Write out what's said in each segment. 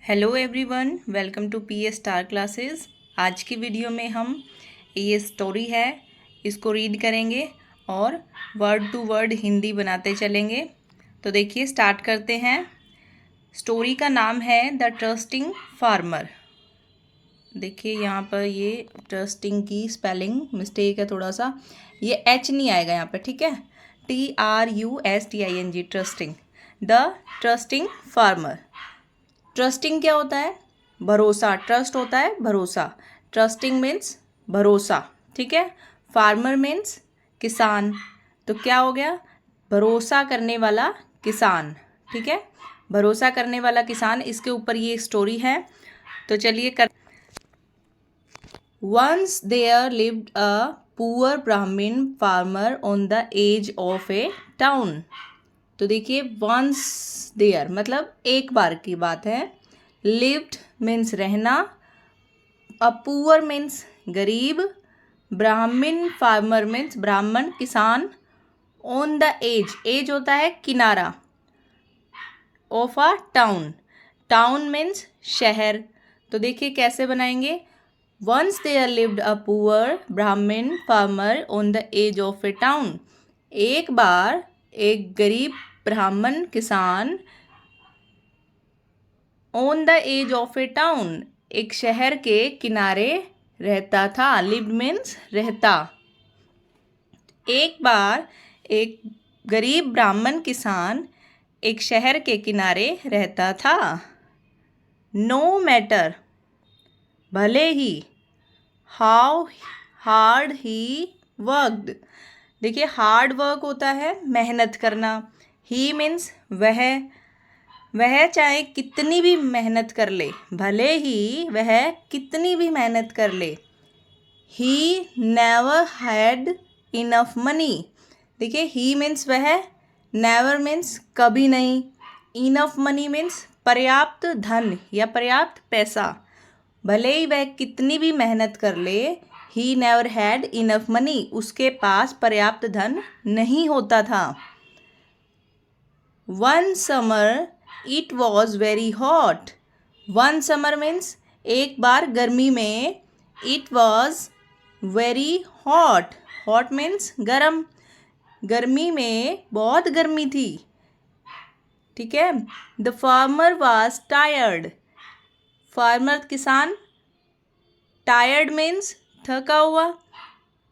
Hello everyone, welcome to PS star classes. आज की video में हम ये स्टोरी है इसको रीड करेंगे और वर्ड टू वर्ड हिंदी बनाते चलेंगे। तो देखिए स्टार्ट करते हैं। स्टोरी का नाम है द ट्रस्टिंग फार्मर। देखिए यहाँ पर ये ट्रस्टिंग की स्पेलिंग मिस्टेक है थोड़ा सा, ये एच नहीं आएगा यहाँ पर, ठीक है। TRUSTING, trusting. The trusting farmer. Trusting क्या होता है? भरोसा। ट्रस्ट होता है भरोसा। ट्रस्टिंग मीन्स भरोसा, ठीक है। फार्मर मीन्स किसान। तो क्या हो गया? भरोसा करने वाला किसान, ठीक है। भरोसा करने वाला किसान, इसके ऊपर ये स्टोरी है। तो चलिए कर। Once there lived a poor Brahmin farmer on the edge of a town. तो देखिए वंस देयर मतलब एक बार की बात है। लिव्ड मीन्स रहना, अ पुअर मीन्स गरीब, ब्राह्मण फार्मर मीन्स ब्राह्मण किसान, ऑन द एज, एज होता है किनारा, of a town, town means शहर। तो देखिए कैसे बनाएंगे। Once there lived a poor Brahmin farmer on the edge of a town. एक बार एक गरीब ब्राह्मण किसान on the edge of a town, एक शहर के किनारे रहता था। लिव्ड मीन्स रहता। एक बार एक गरीब ब्राह्मण किसान एक शहर के किनारे रहता था। नो मैटर, भले ही, हाउ हार्ड ही वर्कड। देखिए हार्ड वर्क होता है मेहनत करना। ही मीन्स वह चाहे कितनी भी मेहनत कर ले, भले ही वह कितनी भी मेहनत कर ले। He never had enough money. देखिए ही मीन्स वह, नेवर मीन्स कभी नहीं, इनफ मनी मीन्स पर्याप्त धन या पर्याप्त पैसा। भले ही वह कितनी भी मेहनत कर ले, he never had enough money, उसके पास पर्याप्त धन नहीं होता था। One summer it was very hot. One summer means एक बार गर्मी में, it was very hot, hot means गर्म, गर्मी में बहुत गर्मी थी, ठीक है। The farmer was tired. Farmer किसान, टायर्ड मीन्स थका हुआ,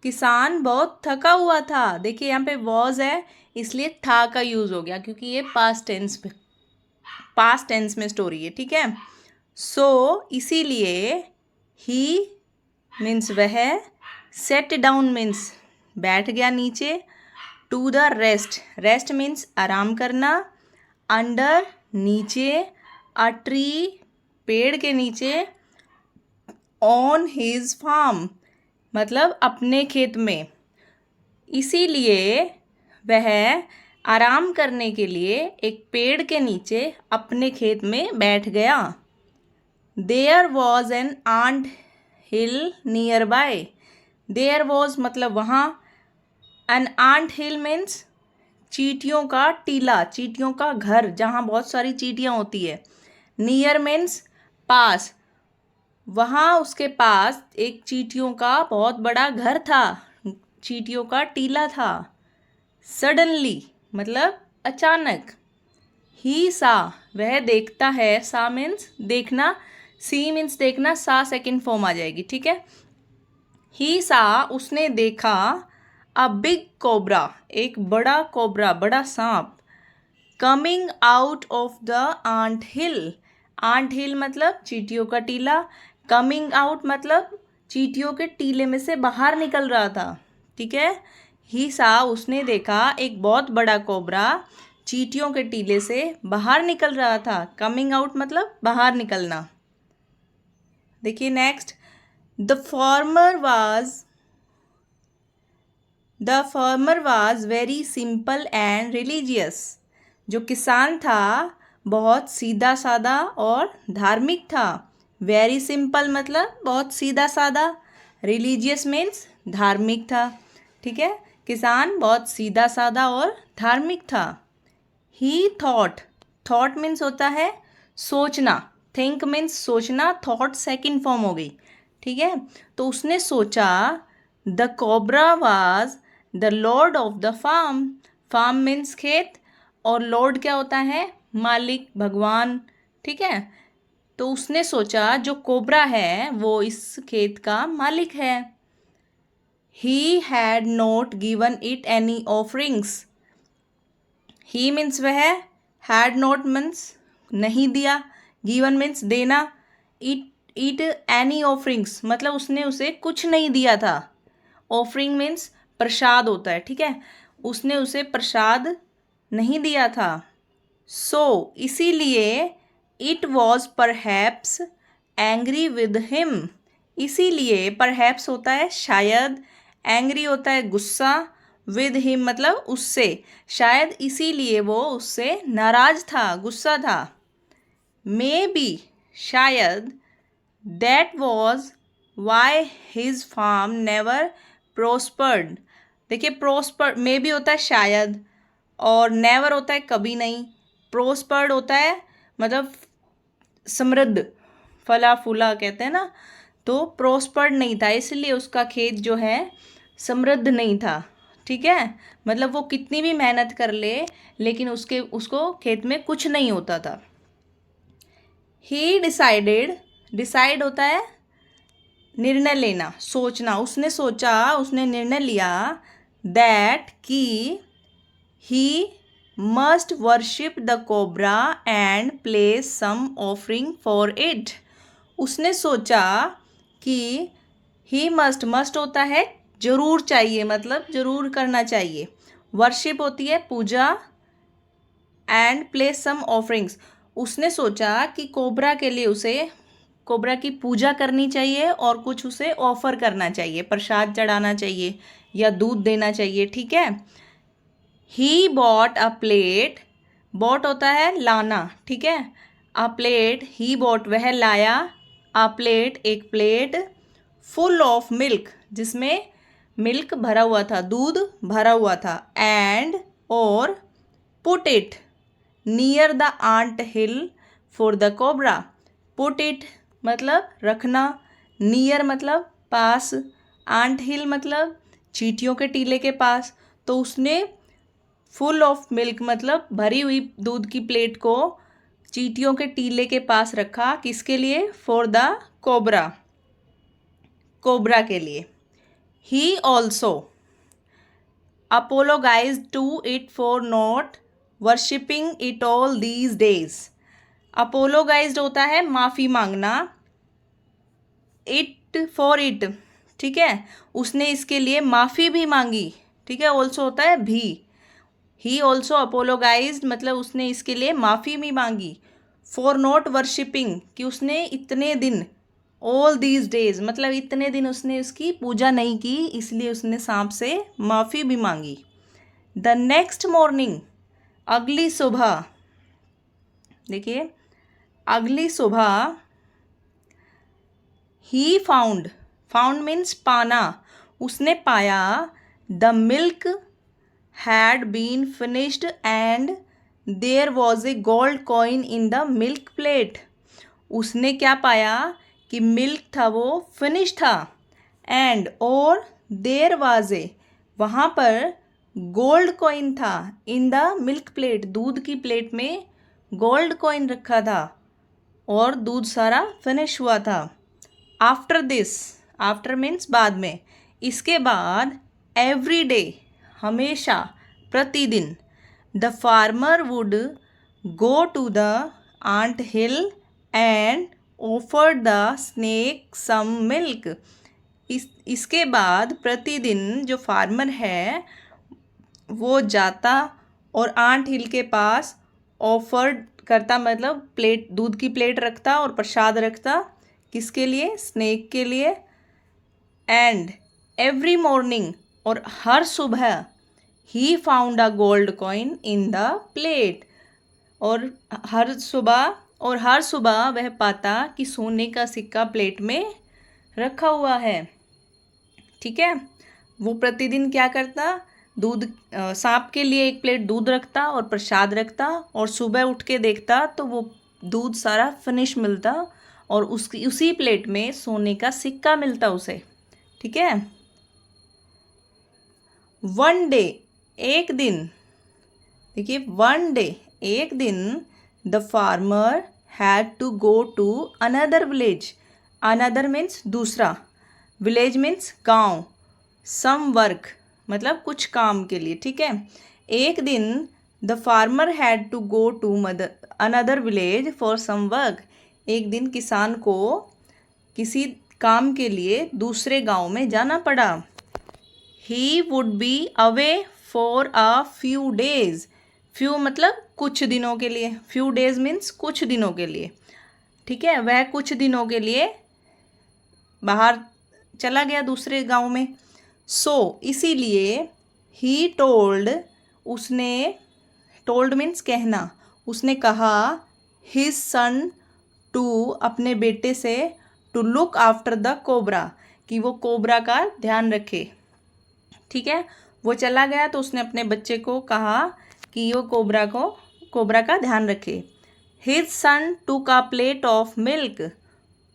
किसान बहुत थका हुआ था। देखिए यहाँ पे वॉज है इसलिए था का यूज़ हो गया, क्योंकि ये पास्ट टेंस में स्टोरी है, ठीक है। सो इसीलिए ही मीन्स वह, सेट डाउन मीन्स बैठ गया नीचे, to the rest, rest means आराम करना, अंडर नीचे, अ ट्री पेड़ के नीचे, ऑन हिज फार्म मतलब अपने खेत में। इसीलिए वह आराम करने के लिए एक पेड़ के नीचे अपने खेत में बैठ गया। There was an ant hill nearby. There was मतलब वहाँ, एन आंट हिल मीन्स चींटियों का टीला, चींटियों का घर जहाँ बहुत सारी चींटियाँ होती है। नियर मीन्स पास, वहाँ उसके पास एक चींटियों का बहुत बड़ा घर था, चींटियों का टीला था। सडनली मतलब अचानक। ही सा वह देखता है, सा मीन्स देखना, सी मीन्स देखना, सा सेकंड फॉर्म आ जाएगी, ठीक है। ही सा उसने देखा, अ बिग कोबरा एक बड़ा कोबरा, बड़ा सांप, coming out of the ant hill. Ant hill मतलब चींटियों का टीला, कमिंग आउट मतलब चींटियों के टीले में से बाहर निकल रहा था, ठीक है। ही सा उसने देखा एक बहुत बड़ा कोबरा चींटियों के टीले से बाहर निकल रहा था। कमिंग आउट मतलब बाहर निकलना। देखिए next. The farmer was very simple and religious. जो किसान था बहुत सीधा सादा और धार्मिक था। वेरी सिंपल मतलब बहुत सीधा सादा, रिलीजियस मीन्स धार्मिक था, ठीक है। किसान बहुत सीधा सादा और धार्मिक था। ही थॉट, थॉट मीन्स होता है सोचना, थिंक मीन्स सोचना, थॉट सेकंड फॉर्म हो गई, ठीक है। तो उसने सोचा the cobra was the lord of the farm. Farm means खेत, और लॉर्ड क्या होता है, मालिक, भगवान, ठीक है। तो उसने सोचा जो कोबरा है वो इस खेत का मालिक है। He had not given it any offerings. He means वह, हैड नॉट मीन्स नहीं दिया, गिवन मीन्स देना, इट एनी ऑफरिंग्स मतलब उसने उसे कुछ नहीं दिया था। ऑफरिंग मीन्स प्रसाद होता है, ठीक है। उसने उसे प्रसाद नहीं दिया था। सो इसीलिए it was perhaps angry with him. इसीलिए परहैप्स होता है शायद, एंग्री होता है गुस्सा, विद हिम मतलब उससे, शायद इसीलिए वो उससे नाराज था, गुस्सा था। मे बी शायद, that was why his farm never prospered. देखिए प्रोस्पर मे बी होता है शायद, और नेवर होता है कभी नहीं, प्रोस्पर्ड होता है मतलब समृद्ध, फला फूला कहते हैं ना, तो प्रोस्पर्ड नहीं था, इसलिए उसका खेत जो है समृद्ध नहीं था, ठीक है। मतलब वो कितनी भी मेहनत कर ले लेकिन उसको खेत में कुछ नहीं होता था। ही डिसाइडेड, डिसाइड होता है निर्णय लेना, सोचना, उसने सोचा, उसने निर्णय लिया, दैट कि he must worship the cobra and place some offering for it. उसने सोचा कि ही मस्ट होता है जरूर चाहिए, मतलब जरूर करना चाहिए, वर्शिप होती है पूजा, एंड प्लेस सम ऑफरिंग्स उसने सोचा कि कोबरा के लिए उसे कोबरा की पूजा करनी चाहिए और कुछ उसे ऑफर करना चाहिए, प्रसाद चढ़ाना चाहिए या दूध देना चाहिए, ठीक है। He bought a plate, bought होता है लाना, ठीक है। अ प्लेट, ही बॉट वह लाया, अ प्लेट एक प्लेट, फुल ऑफ मिल्क जिसमें मिल्क भरा हुआ था, दूध भरा हुआ था, एंड और put it near the ant hill for the cobra. Put it मतलब रखना, नियर मतलब पास, आंट हिल मतलब चींटियों के टीले के पास। तो उसने फुल ऑफ मिल्क मतलब भरी हुई दूध की प्लेट को चींटियों के टीले के पास रखा, किसके लिए, फॉर द कोबरा, कोबरा के लिए। He also apologized to it for not worshipping it all these days। apologized होता है माफ़ी मांगना, it for it, ठीक है, उसने इसके लिए माफ़ी भी मांगी, ठीक है। ऑल्सो होता है भी, ही ऑल्सो अपोलोगाइज्ड मतलब उसने इसके लिए माफ़ी भी मांगी, फॉर नॉट वर्शिपिंग कि उसने इतने दिन, ऑल दीज डेज मतलब इतने दिन उसने उसकी पूजा नहीं की, इसलिए उसने सांप से माफ़ी भी मांगी। द नेक्स्ट मॉर्निंग, अगली सुबह, देखिए अगली सुबह, ही फाउंड, फाउंड मीन्स पाना, उसने पाया, the milk had been finished and there was a gold coin in the milk plate. उसने क्या पाया कि मिल्क था वो फिनिश था, एंड और देयर वाज ए वहाँ पर गोल्ड कॉइन था, इन द मिल्क प्लेट दूध की प्लेट में गोल्ड कॉइन रखा था और दूध सारा फिनिश हुआ था। आफ्टर दिस, आफ्टर मीन्स बाद में, इसके बाद, एवरी डे हमेशा, प्रतिदिन, the farmer would go to the ant hill and offer the snake some milk. इसके बाद प्रतिदिन जो फार्मर है वो जाता और आंट हिल के पास ऑफर करता मतलब प्लेट, दूध की प्लेट रखता और प्रसाद रखता, किसके लिए, स्नेक के लिए। एंड एवरी मॉर्निंग और हर सुबह, he found a gold coin in the plate और हर सुबह वह पाता कि सोने का सिक्का प्लेट में रखा हुआ है, ठीक है। वो प्रतिदिन क्या करता, दूध सांप के लिए एक प्लेट दूध रखता और प्रसाद रखता, और सुबह उठ के देखता तो वो दूध सारा फिनिश मिलता और उसी प्लेट में सोने का सिक्का मिलता उसे। ठीक है। वन डे, एक दिन, देखिए वन डे, एक दिन, the farmer had to go to another village. Another means दूसरा, विलेज मीन्स गांव, सम वर्क मतलब कुछ काम के लिए। ठीक है। एक दिन the farmer had to go to another village for some work. एक दिन किसान को किसी काम के लिए दूसरे गांव में जाना पड़ा। He would be away for a few days. Few मतलब कुछ दिनों के लिए, फ्यू डेज मीन्स कुछ दिनों के लिए। ठीक है। वह कुछ दिनों के लिए बाहर चला गया दूसरे गांव में। सो इसीलिए ही टोल्ड, उसने, टोल्ड मीन्स कहना, उसने कहा हिज सन टू, अपने बेटे से, to look after the cobra, कि वो कोबरा का ध्यान रखे। ठीक है। वो चला गया तो उसने अपने बच्चे को कहा कि वो कोबरा का ध्यान रखे। His son took a plate of milk.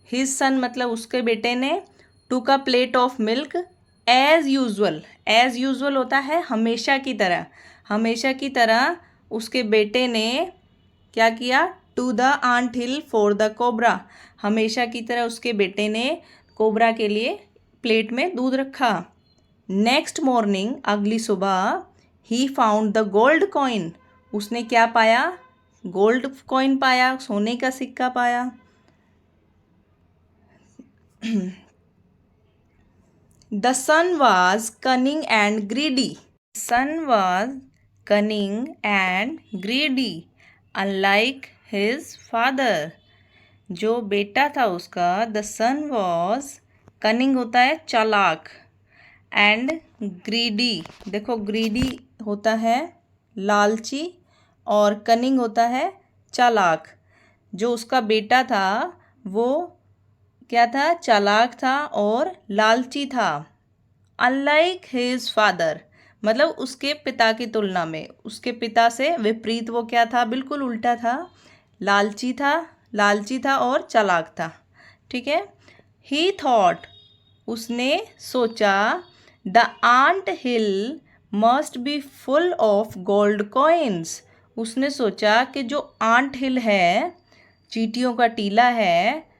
His son मतलब उसके बेटे ने, took a plate of milk as usual. As usual होता है हमेशा की तरह। हमेशा की तरह उसके बेटे ने क्या किया, to the ant hill for the cobra. हमेशा की तरह उसके बेटे ने कोबरा के लिए प्लेट में दूध रखा। नेक्स्ट मॉर्निंग, अगली सुबह, he found the gold coin. उसने क्या पाया, गोल्ड कॉइन पाया, सोने का सिक्का पाया। The son was cunning and greedy. Son was cunning and greedy unlike his father. जो बेटा था उसका, द सन वॉज, कनिंग होता है चालाक, एंड ग्रीडी, देखो ग्रीडी होता है लालची और कनिंग होता है चालाक। जो उसका बेटा था वो क्या था, चालाक था और लालची था। अनलाइक हिज फादर मतलब उसके पिता की तुलना में, उसके पिता से विपरीत वो क्या था, बिल्कुल उल्टा था, लालची था और चालाक था। ठीक है। ही थॉट, उसने सोचा, the ant hill must be full of gold coins. उसने सोचा कि जो आंट हिल है, चींटियों का टीला है,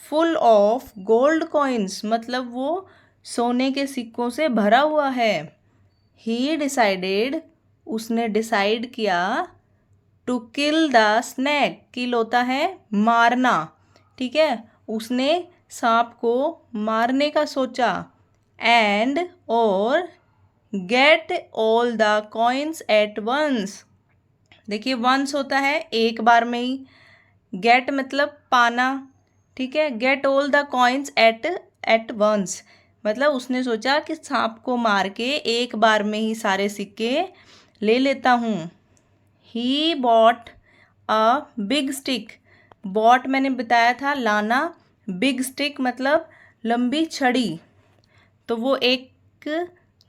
फुल ऑफ गोल्ड कॉइन्स मतलब वो सोने के सिक्कों से भरा हुआ है। ही डिसाइडेड, उसने डिसाइड किया, टू किल द स्नैक। किल होता है मारना। ठीक है। उसने सांप को मारने का सोचा। एंड और get all the coins at once. देखिए वंस होता है एक बार में ही, गेट मतलब पाना। ठीक है। Get all the coins at once मतलब उसने सोचा कि सांप को मार के एक बार में ही सारे सिक्के ले लेता हूँ। He bought a big stick. Bought मैंने बताया था लाना, बिग स्टिक मतलब लंबी छड़ी। तो वो एक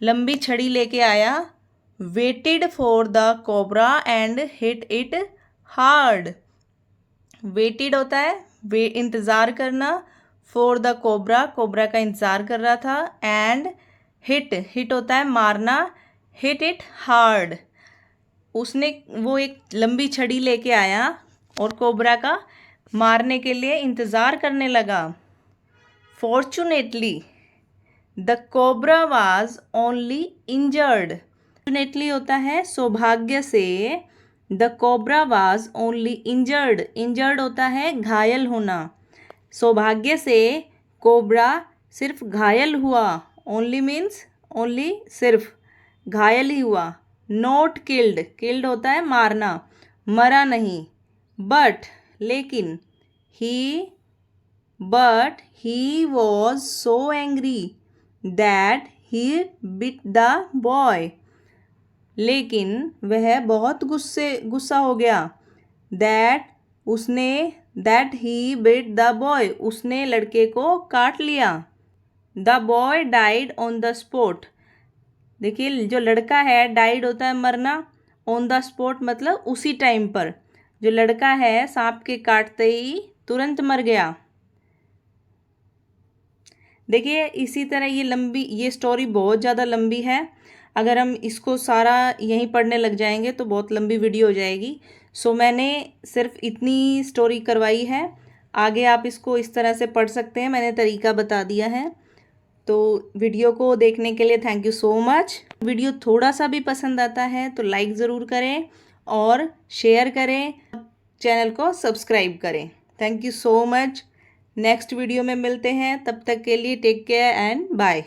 लंबी छड़ी लेके आया। Waited for the cobra and hit it hard. Waited होता है इंतज़ार करना, फॉर द कोबरा, कोबरा का इंतज़ार कर रहा था, एंड हिट होता है मारना, हिट इट हार्ड। उसने वो एक लंबी छड़ी लेके आया और कोबरा का मारने के लिए इंतज़ार करने लगा। Fortunately the cobra was only injured. Fortunately होता है सौभाग्य से, the cobra was only injured. Injured होता है घायल होना। सौभाग्य से कोबरा सिर्फ घायल हुआ। ओनली मीन्स ओनली सिर्फ, घायल ही हुआ। नॉट किल्ड, किल्ड होता है मारना, मरा नहीं। बट लेकिन, he was so angry that he bit the boy. लेकिन वह बहुत गुस्सा हो गया। That he bit the boy, उसने लड़के को काट लिया। The boy died on the spot. देखिए जो लड़का है, डाइड होता है मरना, ऑन द स्पॉट मतलब उसी टाइम पर। जो लड़का है सांप के काटते ही तुरंत मर गया। देखिए इसी तरह ये स्टोरी बहुत ज़्यादा लंबी है। अगर हम इसको सारा यहीं पढ़ने लग जाएंगे तो बहुत लंबी वीडियो हो जाएगी। सो मैंने सिर्फ इतनी स्टोरी करवाई है, आगे आप इसको इस तरह से पढ़ सकते हैं, मैंने तरीका बता दिया है। तो वीडियो को देखने के लिए thank you so much. Video थोड़ा सा भी पसंद आता है तो लाइक ज़रूर करें और शेयर करें, चैनल को सब्सक्राइब करें। Thank you so much. Next video में मिलते हैं, तब तक के लिए टेक केयर एंड बाय।